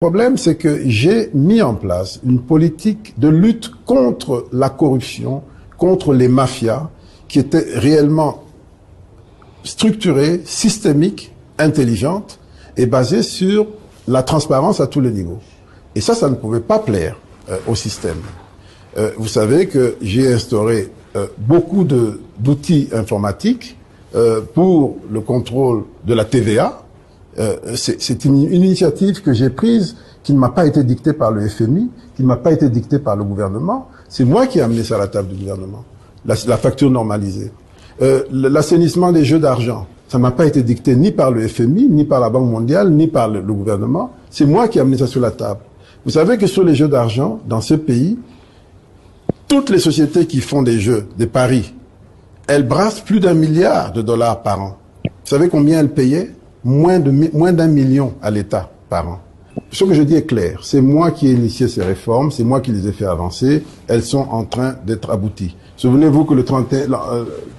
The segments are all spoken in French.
Le problème, c'est que j'ai mis en place une politique de lutte contre la corruption, contre les mafias, qui était réellement structurée, systémique, intelligente et basée sur la transparence à tous les niveaux. Et ça ne pouvait pas plaire au système. Vous savez que j'ai instauré beaucoup d'outils informatiques pour le contrôle de la TVA. C'est une initiative que j'ai prise, qui ne m'a pas été dictée par le FMI, qui ne m'a pas été dictée par le gouvernement. C'est moi qui ai amené ça à la table du gouvernement. La facture normalisée. L'assainissement des jeux d'argent, ça ne m'a pas été dicté ni par le FMI, ni par la Banque mondiale, ni par le gouvernement. C'est moi qui ai amené ça sur la table. Vous savez que sur les jeux d'argent, dans ce pays, toutes les sociétés qui font des jeux, des paris, elles brassent plus d'1 milliard de dollars par an. Vous savez combien elles payaient? Moins d'1 million à l'État par an. Ce que je dis est clair. C'est moi qui ai initié ces réformes, c'est moi qui les ai fait avancer. Elles sont en train d'être abouties. Souvenez-vous que le 31,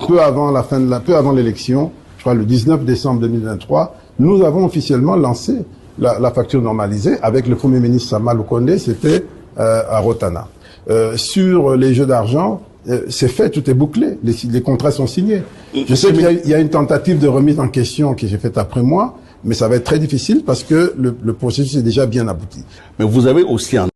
peu avant l'élection, je crois le 19 décembre 2023, nous avons officiellement lancé la facture normalisée avec le Premier ministre Sama Lukonde, c'était à Rotana. Sur les jeux d'argent, c'est fait, tout est bouclé, les contrats sont signés. Je sais qu'il y a une tentative de remise en question que j'ai faite après moi, mais ça va être très difficile parce que le processus est déjà bien abouti. Mais vous avez aussi un